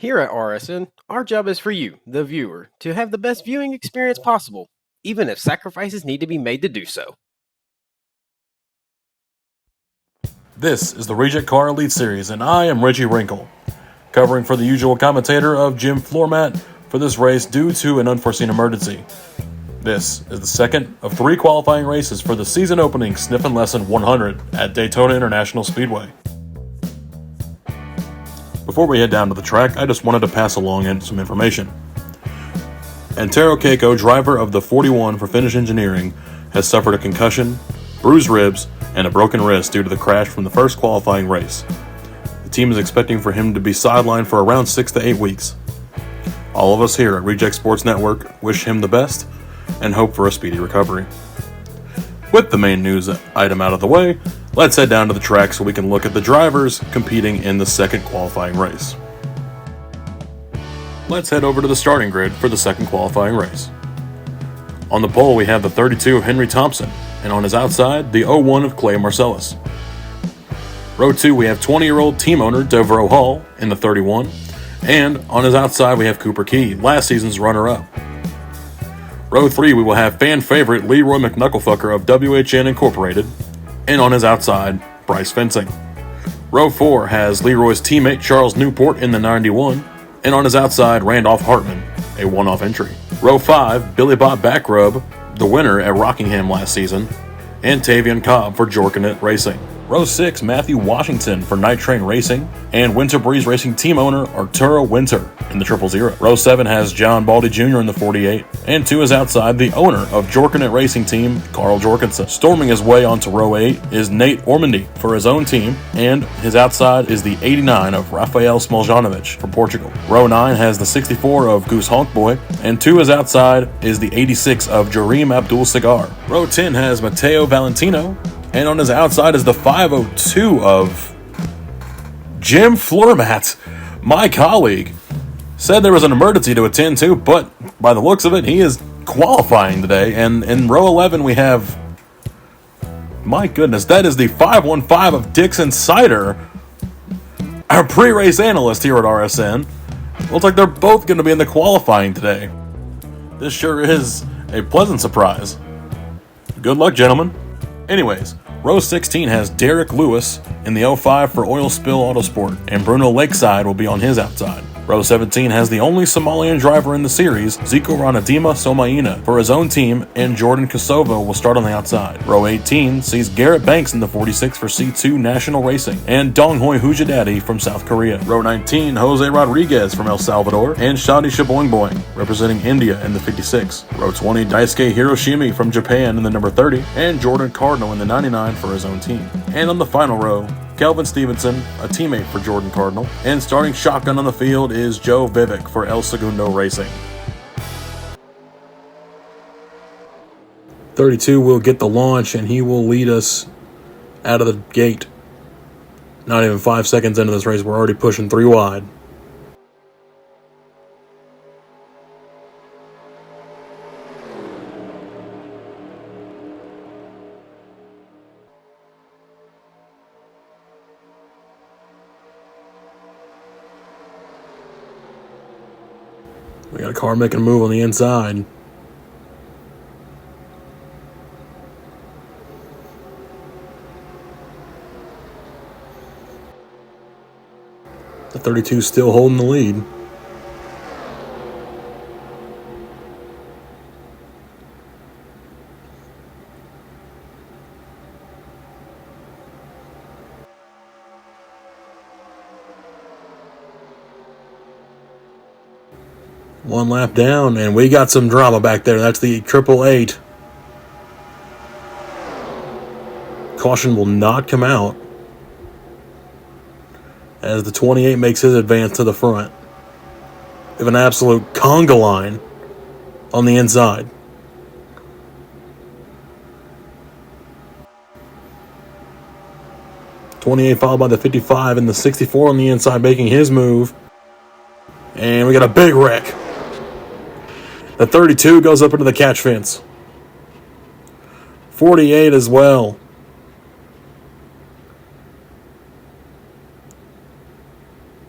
Here at RSN, our job is for you, the viewer, to have the best viewing experience possible, even if sacrifices need to be made to do so. This is the Rejectcar Elite Series, and I am Richie Rinkle, covering for the usual commentator of Jim Fluhrmat for this race due to an unforeseen emergency. This is the second of 3 qualifying races for the season opening Sniffin' Lesson 100 at Daytona International Speedway. Before we head down to the track, I just wanted to pass along some information. Antero Keiko, driver of the 41 for Finish Engineering, has suffered a concussion, bruised ribs, and a broken wrist due to the crash from the first qualifying race. The team is expecting for him to be sidelined for around 6 to 8 weeks. All of us here at Reject Sports Network wish him the best and hope for a speedy recovery. With the main news item out of the way, let's head down to the track so we can look at the drivers competing in the second qualifying race. Let's head over to the starting grid for the second qualifying race. On the pole we have the 32 of Henry Thompson, and on his outside, the 01 of Clay Marcellus. Row 2 we have 20-year-old team owner Devereaux Hall in the 31, and on his outside we have Cooper Key, last season's runner-up. Row 3 we will have fan favorite Leroy McKnucklefucker of WHN Incorporated, and on his outside, Bryce Fencing. Row 4 has Leroy's teammate Charles Newport in the 91, and on his outside, Randolph Hartman, a one-off entry. Row 5, Billy Bob Backrub, the winner at Rockingham last season, and Tavian Cobb for Jorkanet Racing. Row 6, Matthew Washington for Night Train Racing, and Winter Breeze Racing team owner Arturo Winter in the 000. Row 7 has John Baldy Jr. in the 48, and to his outside, the owner of Jorkanet Racing team, Carl Jorgensen. Storming his way onto Row 8 is Nate Ormandy for his own team, and his outside is the 89 of Rafael Smoljanovic from Portugal. Row 9 has the 64 of Goose Honkboy, and to his outside is the 86 of Jareem Abdul Sagar. Row 10 has Matteo Valentino, and on his outside is the 502 of Jim Fluhrmat, my colleague. Said there was an emergency to attend to, but by the looks of it, he is qualifying today. And in row 11, we have, my goodness, that is the 515 of Dixon Sider, our pre-race analyst here at RSN. Looks like they're both going to be in the qualifying today. This sure is a pleasant surprise. Good luck, gentlemen. Anyways, row 16 has Derek Lewis in the 05 for Oil Spill Autosport, and Bruno Lakeside will be on his outside. Row 17 has the only Somalian driver in the series, Zico Ranadima Somaina, for his own team, and Jordan Kosovo will start on the outside. Row 18 sees Garrett Banks in the 46 for C2 National Racing, and Donghoi Hujadadi from South Korea. Row 19, Jose Rodriguez from El Salvador, and Shadi Shaboing Boing, representing India in the 56. Row 20, Daisuke Hiroshimi from Japan in the number 30, and Jordan Cardinal in the 99 for his own team. And on the final row, Kelvin Stevenson, a teammate for Jordan Cardinal, and starting shotgun on the field is Joe Vivek for El Segundo Racing. 32 will get the launch, and he will lead us out of the gate. Not even 5 seconds into this race, we're already pushing 3 wide. We got a car making a move on the inside. The 32 still holding the lead. One lap down, and we got some drama back there. That's the 888. Caution will not come out as the 28 makes his advance to the front. We have an absolute conga line on the inside. .28 followed by the 55 and the 64 on the inside making his move. And we got a big wreck. The 32 goes up into the catch fence. 48 as well.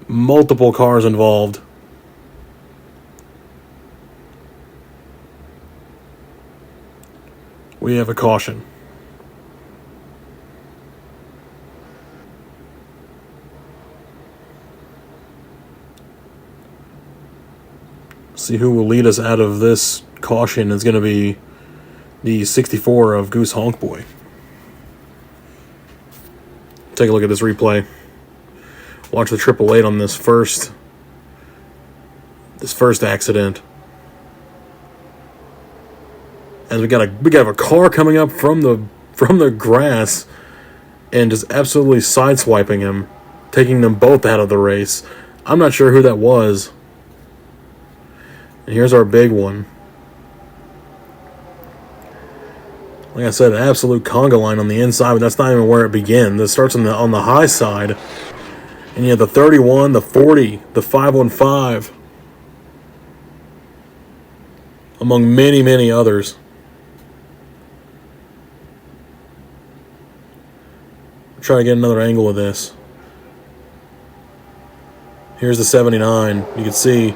Multiple cars involved. we have a caution. See who will lead us out of this caution is going to be the 64 of Goose Honk Boy. Take a look at this replay. Watch the 888 on this first accident. As we got a car coming up from the grass and just absolutely sideswiping him, taking them both out of the race. I'm not sure who that was. And here's our big one. Like I said, an absolute conga line on the inside, but that's not even where it begins. It starts on the high side. And you have the 31, the 40, the 515, among many, many others. Try to get another angle of this. Here's the 79. You can see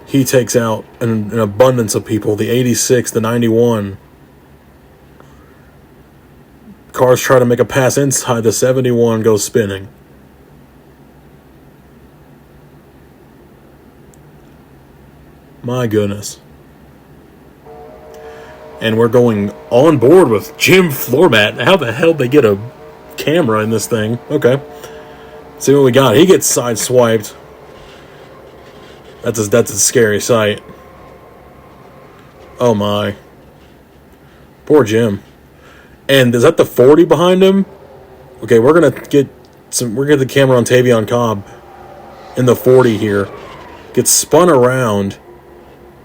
he takes out an abundance of people. The 86, the 91. Cars try to make a pass inside. The 71 goes spinning. My goodness. And we're going on board with Jim Fluhrmat. How the hell did they get a camera in this thing? Okay. See what we got. He gets sideswiped. That's a scary sight. Oh my. Poor Jim. And is that the 40 behind him? Okay, we're gonna get the camera on Tavion Cobb in the 40 here. Gets spun around.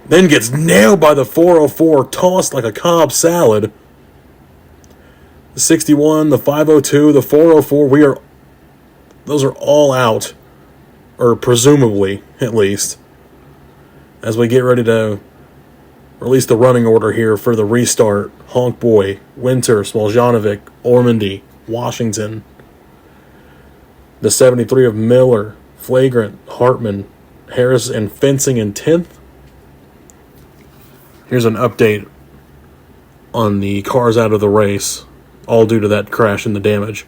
Then gets nailed by the 404, tossed like a Cobb salad. The 61, the 502, the 404, those are all out. Or presumably, at least. As we get ready to release the running order here for the restart. Honk Boy, Winter, Smoljanovic, Ormandy, Washington. The 73 of Miller, Flagrant, Hartman, Harris, and Fencing in 10th. Here's an update on the cars out of the race, all due to that crash and the damage.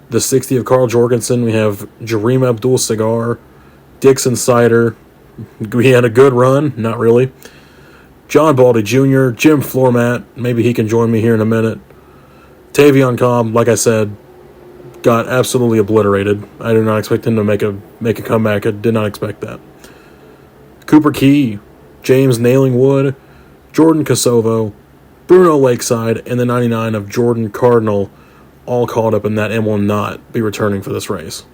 The 60 of Carl Jorgensen, we have Jareem Abdul-Sagar, Dixon Sider. We had a good run, not really. John Baldy Jr., Jim Fluhrmat, maybe he can join me here in a minute. Tavion Cobb, like I said, got absolutely obliterated. I did not expect him to make a comeback. I did not expect that. Cooper Key, James Nailingwood, Jordan Kosovo, Bruno Lakeside, and the 99 of Jordan Cardinal, all caught up in that and will not be returning for this race.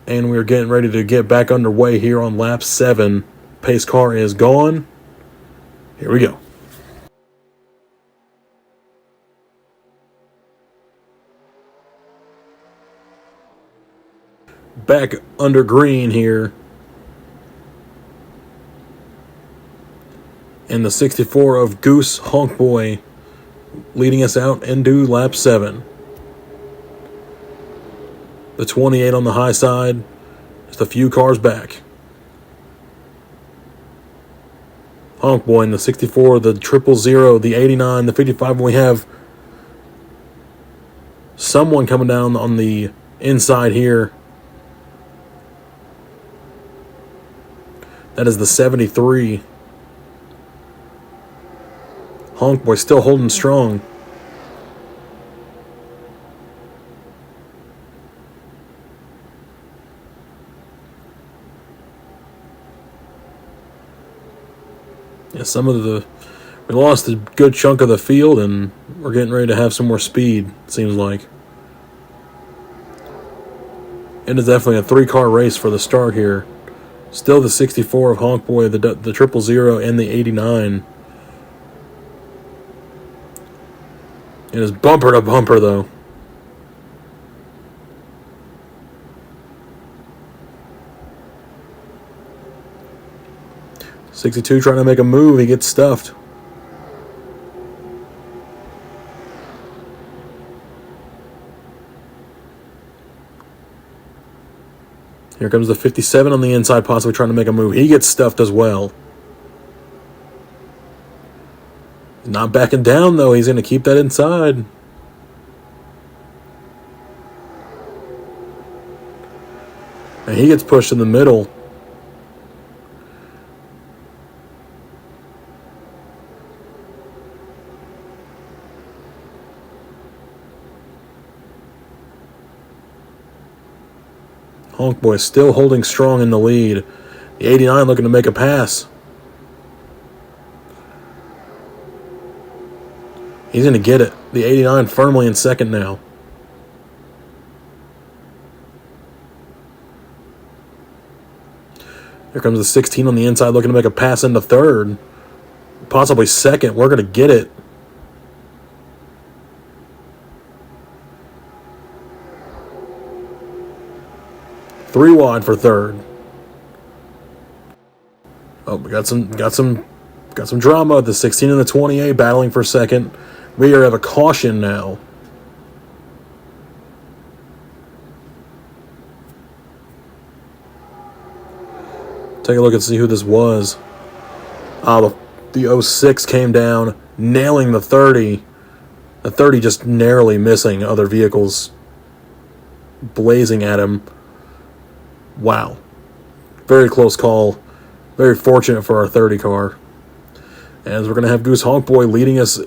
And we're getting ready to get back underway here on lap 7. Pace car is gone. Here we go. Back under green here. And the 64 of Goose Honk Boy leading us out into lap 7. The 28 on the high side, just a few cars back. Honk Boy in the 64, the 000, the 89, the 55, and we have someone coming down on the inside here. That is the 73. Honk Boy still holding strong. Yeah, we lost a good chunk of the field, and we're getting ready to have some more speed, it seems like. It is definitely a 3-car race for the start here. Still the 64 of Honk Boy, the 000, and the 89. It is bumper to bumper, though. .62 trying to make a move. He gets stuffed. Here comes the 57 on the inside, possibly trying to make a move. He gets stuffed as well. Not backing down, though. He's going to keep that inside. And he gets pushed in the middle. Honk Boy still holding strong in the lead. The 89 looking to make a pass. He's going to get it. The 89 firmly in second now. Here comes the 16 on the inside looking to make a pass into third. Possibly second. We're going to get it. Three wide for third. Oh, we got some drama. The 16 and the 28 battling for second. We have a caution now. Take a look and see who this was. The 06 came down, nailing the 30. The 30 just narrowly missing other vehicles, blazing at him. Wow. Very close call. Very fortunate for our 30 car. As we're going to have Goose Honk Boy leading us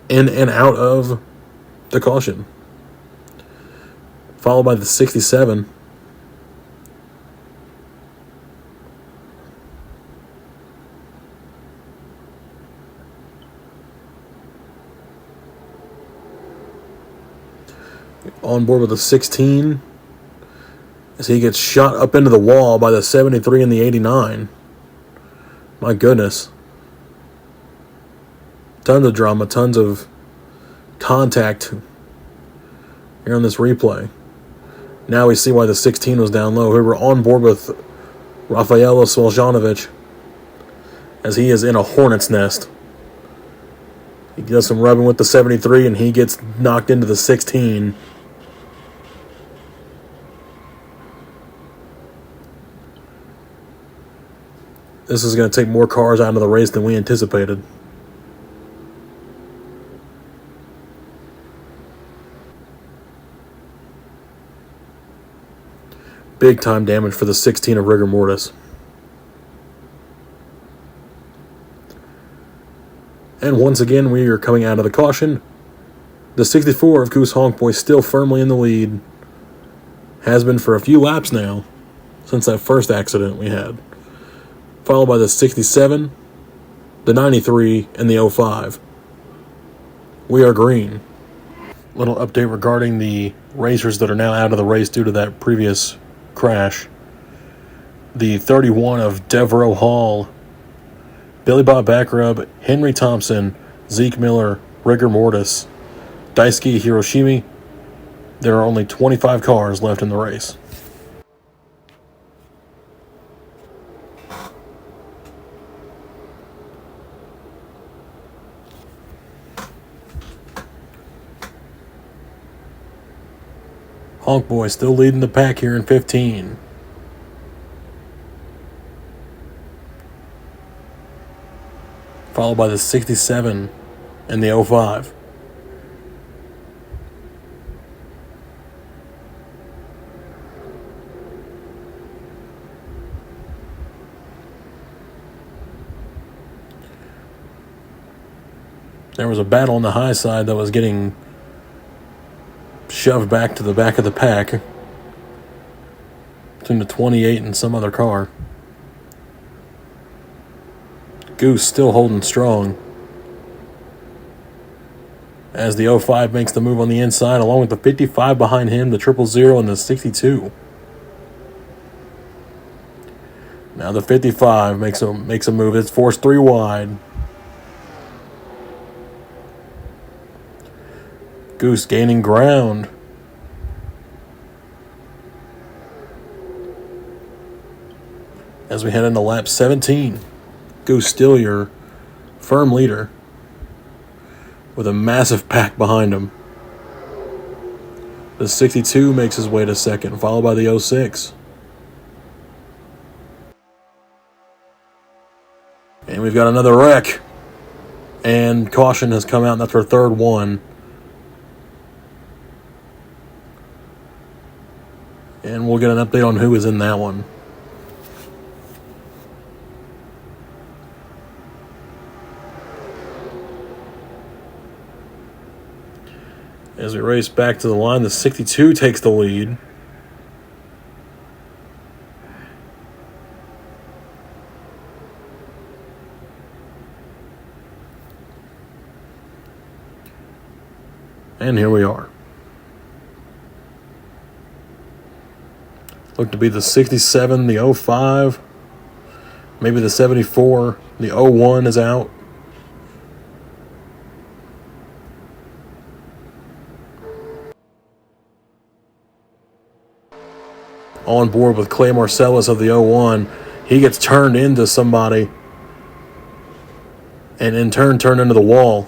in and out of the caution. Followed by the 67. On board with the 16. As he gets shot up into the wall by the 73 and the 89. My goodness. Tons of drama, tons of contact here on this replay. Now we see why the 16 was down low. We were on board with Rafaelo Sveljanovic as he is in a hornet's nest. He does some rubbing with the 73 and he gets knocked into the 16. This is going to take more cars out of the race than we anticipated. Big time damage for the 16 of Rigor Mortis. And once again, we are coming out of the caution. The 64 of Goose Honk Boy still firmly in the lead. Has been for a few laps now, since that first accident we had. Followed by the 67, the 93, and the 05. We are green. Little update regarding the racers that are now out of the race due to that previous crash. The 31 of Devereaux Hall, Billy Bob Backrub, Henry Thompson, Zeke Miller, Rigor Mortis, Daisuke Hiroshimi. There are only 25 cars left in the race. Honk Boy still leading the pack here in 15. Followed by the 67 and the 05. There was a battle on the high side that was getting shoved back to the back of the pack between the 28 and some other car. Goose still holding strong as the 05 makes the move on the inside along with the 55 behind him, the 000 and the 62. Now the 55 makes a move. It's forced 3 wide. Goose gaining ground. As we head into lap 17. Goose still your firm leader with a massive pack behind him. The 62 makes his way to second, followed by the 06. And we've got another wreck. And caution has come out, and that's our third one. And we'll get an update on who is in that one. As we race back to the line, the 62 takes the lead. And here we are. Look to be the 67, the 05, maybe the 74, the 01 is out. On board with Clay Marcellus of the 01. He gets turned into somebody and in turn turned into the wall.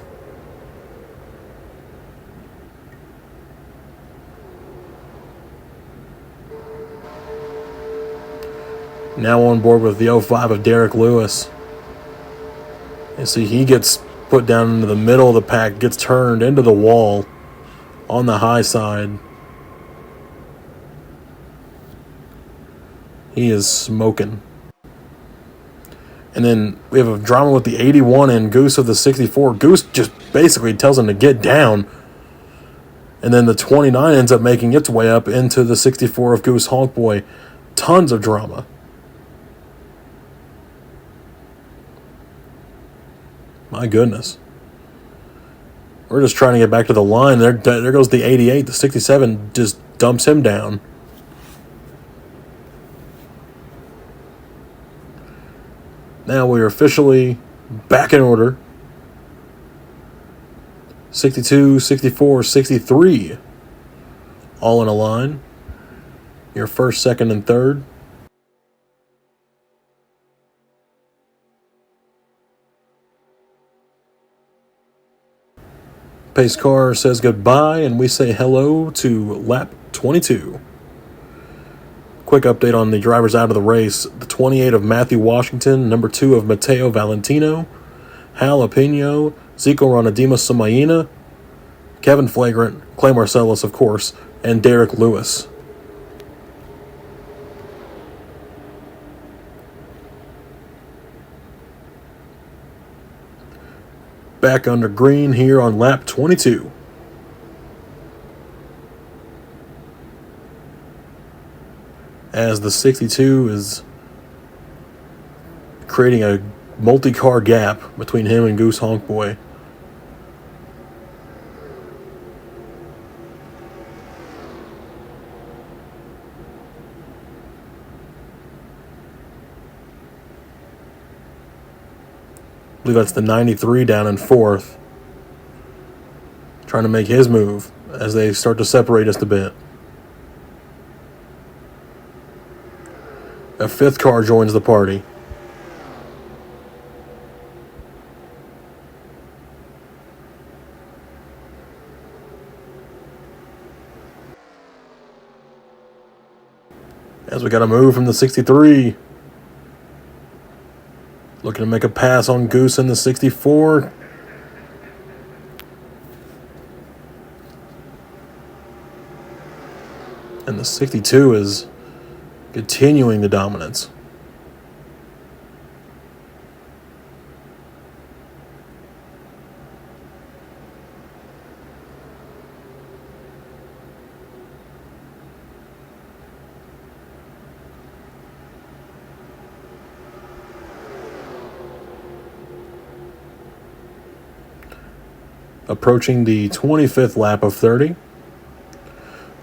Now on board with the 05 of Derek Lewis. And see, he gets put down into the middle of the pack, gets turned into the wall on the high side. He is smoking. And then we have a drama with the 81 and Goose of the 64. Goose just basically tells him to get down. And then the 29 ends up making its way up into the 64 of Goose Honkboy. Tons of drama. My goodness. We're just trying to get back to the line. There goes the 88. The 67 just dumps him down. Now we are officially back in order. 62, 64, 63. All in a line. Your first, second, and third. Pace car says goodbye, and we say hello to lap 22. Quick update on the drivers out of the race. The 28 of Matthew Washington, number 2 of Matteo Valentino, Jalapeno, Zico Ronadima Samaina, Kevin Flagrant, Clay Marcellus, of course, and Derek Lewis. Back under green here on lap 22. As the 62 is creating a multi-car gap between him and Goose Honkboy. I believe that's the 93 down in fourth. Trying to make his move as they start to separate just a bit. A fifth car joins the party. As we got a move from the 63. Looking to make a pass on Goose in the 64. And the 62 is continuing the dominance. Approaching the 25th lap of 30.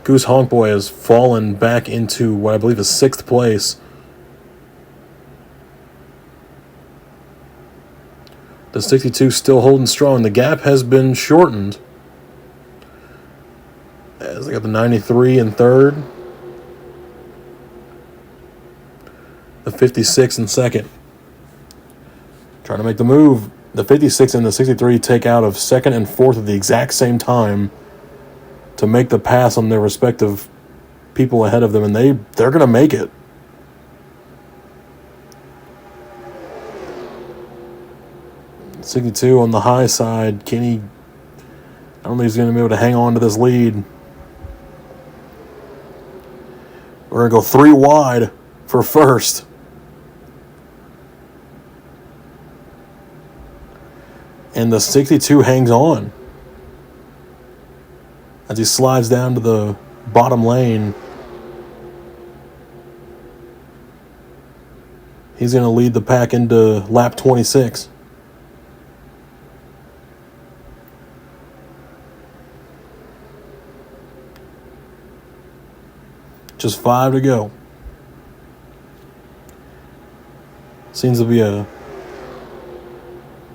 Goose Honkboy has fallen back into what I believe is 6th place. The 62 still holding strong. The gap has been shortened. As they got the 93 in third. The 56 in second. Trying to make the move. The 56 and the 63 take out of second and fourth at the exact same time to make the pass on their respective people ahead of them, and they're going to make it. 62 on the high side. Kenny, I don't think he's going to be able to hang on to this lead. We're going to go 3 wide for first. And the 62 hangs on as he slides down to the bottom lane. He's going to lead the pack into lap 26. Just 5 to go. Seems to be a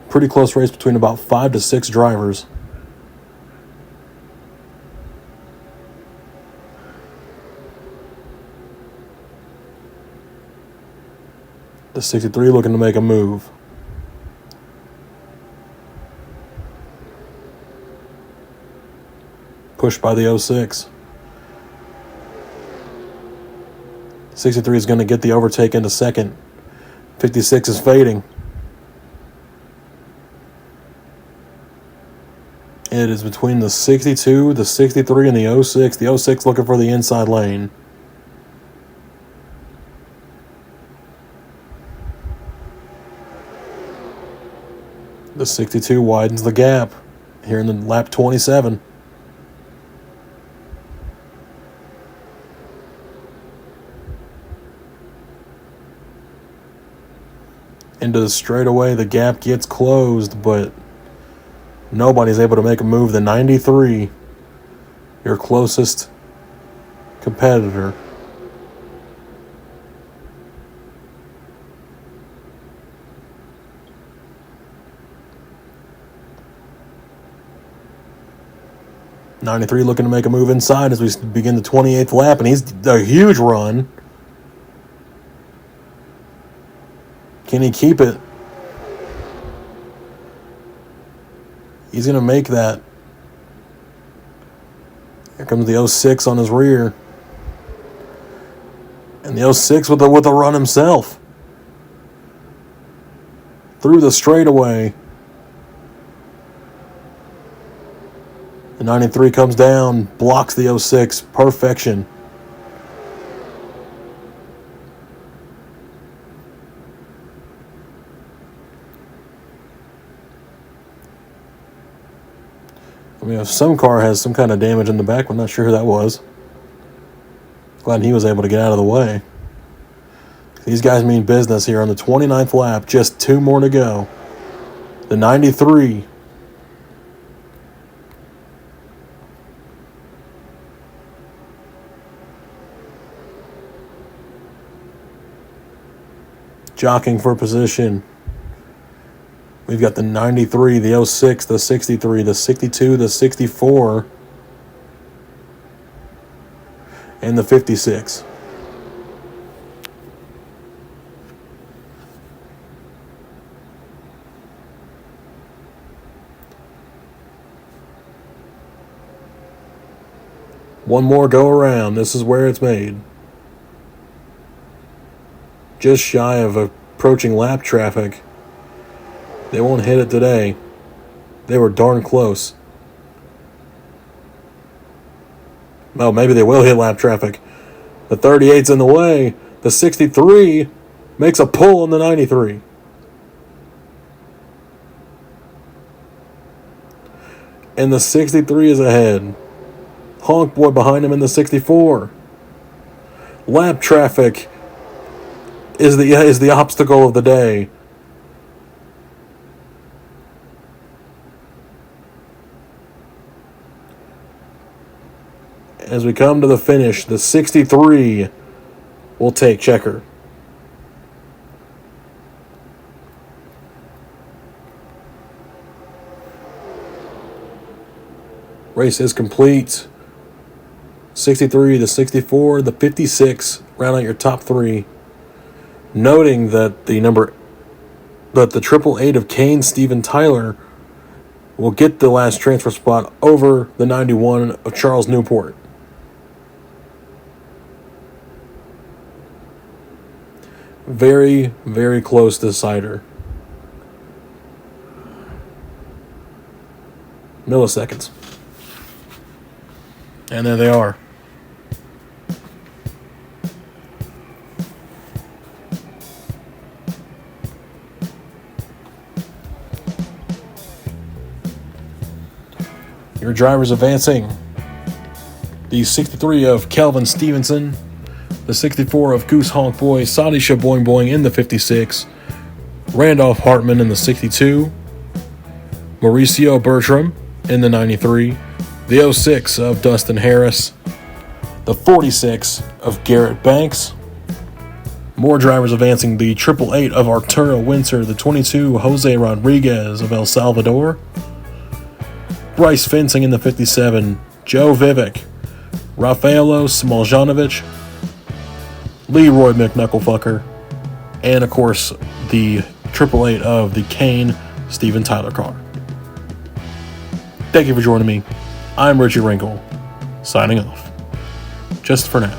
pretty close race between about 5 to 6 drivers. The 63 looking to make a move. Pushed by the 06. 63 is going to get the overtake into second. 56 is fading. It is between the 62, the 63, and the 06. The 06 looking for the inside lane. The 62 widens the gap here in the lap 27. Into the straightaway, the gap gets closed, but nobody's able to make a move. The 93, your closest competitor. '93 looking to make a move inside as we begin the 28th lap, and he's a huge run. Can he keep it? He's going to make that. Here comes the 06 on his rear. And the 06 with the run himself. Through the straightaway. The 93 comes down, blocks the 06. Perfection. I mean, if some car has some kind of damage in the back, I'm not sure who that was. Glad he was able to get out of the way. These guys mean business here on the 29th lap. Just 2 more to go. The 93. Jockeying for position. We've got the 93, the 06, the 63, the 62, the 64, and the 56. One more go around. This is where it's made. Just shy of approaching lap traffic. They won't hit it today. They were darn close. Well, maybe they will hit lap traffic. The 38's in the way. The 63 makes a pull on the 93. And the 63 is ahead. Honk boy behind him in the 64. Lap traffic is the obstacle of the day. As we come to the finish, the 63 will take checker. Race is complete. 63, the 64, the 56 round out your top 3. Noting that the 888 of Kane Steven Tyler will get the last transfer spot over the 91 of Charles Newport. Very, very close decider. milliseconds. And there they are. Your drivers advancing. The 63 of Kelvin Stevenson. The 64 of Goose Honk Boy Sadi Shaboing Boing in the 56. Randolph Hartman in the 62. Mauricio Bertram in the 93. The 06 of Dustin Harris. The 46 of Garrett Banks. More drivers advancing. The 888 of Arturo Winter. The 22 Jose Rodriguez of El Salvador. Bryce Fencing in the 57. Joe Vivek. Rafaelo Smoljanovic. Leroy McKnucklefucker. And of course, the 888 of the Kane Steven Tyler car. Thank you for joining me. I'm Richie Rinkle, signing off. Just for now.